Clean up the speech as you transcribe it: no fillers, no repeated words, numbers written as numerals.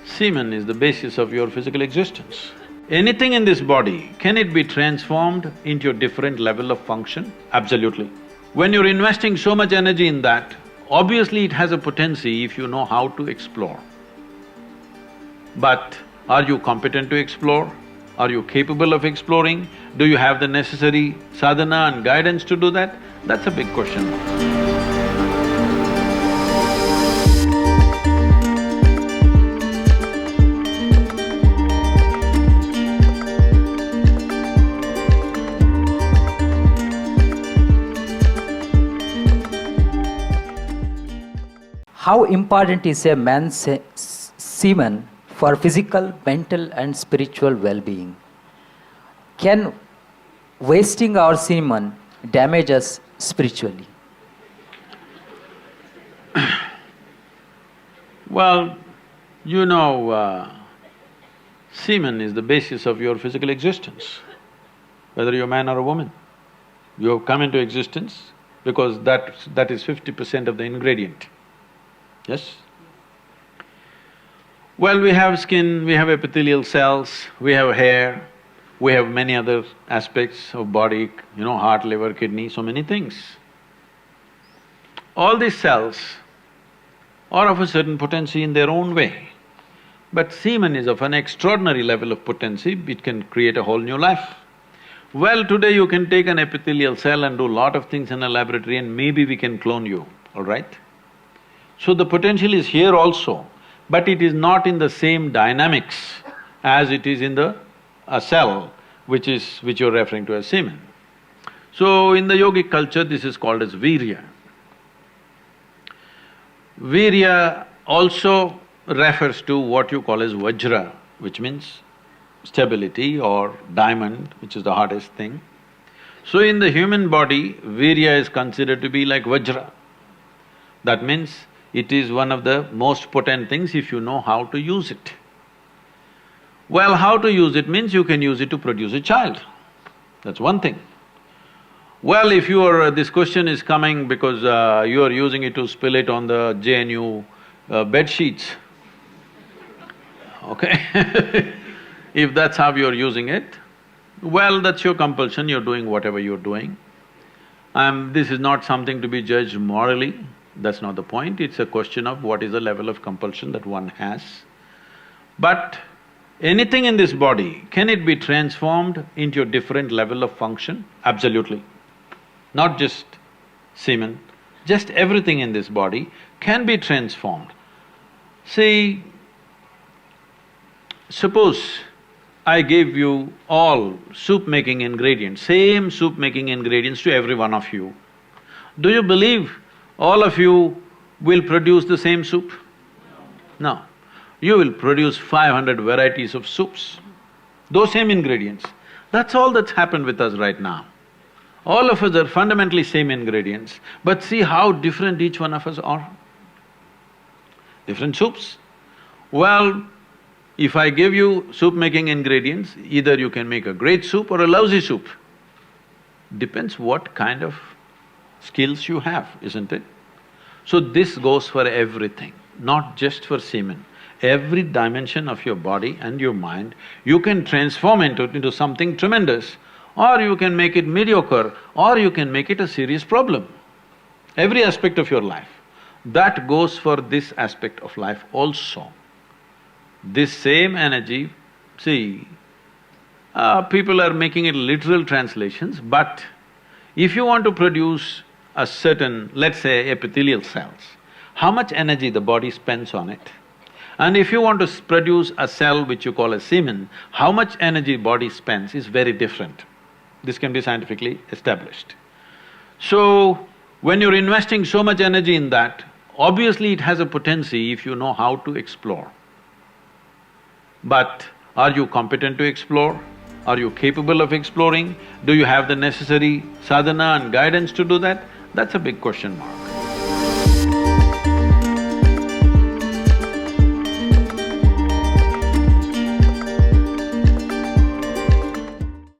Semen is the basis of your physical existence. Anything in this body, can it be transformed into a different level of function? Absolutely. When you're investing so much energy in that, obviously it has a potency if you know how to explore. But are you competent to explore? Are you capable of exploring? Do you have the necessary sadhana and guidance to do that? That's a big question. How important is a man's semen for physical, mental, and spiritual well-being? Can wasting our semen damage us spiritually? Well, you know, semen is the basis of your physical existence, whether you're a man or a woman. You have come into existence because that is 50% of the ingredient. Yes? Well, we have skin, we have epithelial cells, we have hair, we have many other aspects of body, heart, liver, kidney, so many things. All these cells are of a certain potency in their own way, but semen is of an extraordinary level of potency, it can create a whole new life. Well, today you can take an epithelial cell and do lot of things in a laboratory and maybe we can clone you, all right? So the potential is here also, but it is not in the same dynamics as it is in a cell, which you're referring to as semen. So in the yogic culture, this is called as virya. Virya also refers to what you call as vajra, which means stability, or diamond, which is the hardest thing. So in the human body, virya is considered to be like vajra. That means it is one of the most potent things if you know how to use it. Well, how to use it means you can use it to produce a child, that's one thing. Well, if this question is coming because you are using it to spill it on the JNU bed sheets, okay? If that's how you're using it, well, that's your compulsion, you're doing whatever you're doing. This is not something to be judged morally. That's not the point, it's a question of what is the level of compulsion that one has. But anything in this body, can it be transformed into a different level of function? Absolutely. Not just semen, just everything in this body can be transformed. See, suppose I gave you all soup-making ingredients, same soup-making ingredients to every one of you. Do you believe all of you will produce the same soup? No. You will produce 500 varieties of soups, those same ingredients. That's all that's happened with us right now. All of us are fundamentally same ingredients, but see how different each one of us are. Different soups. Well, if I give you soup-making ingredients, either you can make a great soup or a lousy soup. Depends what kind of skills you have, isn't it? So this goes for everything, not just for semen. Every dimension of your body and your mind, you can transform into something tremendous, or you can make it mediocre, or you can make it a serious problem. Every aspect of your life. That goes for this aspect of life also. This same energy, see, people are making it literal translations, but if you want to produce a certain, let's say, epithelial cells, how much energy the body spends on it? And if you want to produce a cell which you call a semen, how much energy body spends is very different. This can be scientifically established. So, when you're investing so much energy in that, obviously it has a potency if you know how to explore. But are you competent to explore? Are you capable of exploring? Do you have the necessary sadhana and guidance to do that? That's a big question mark.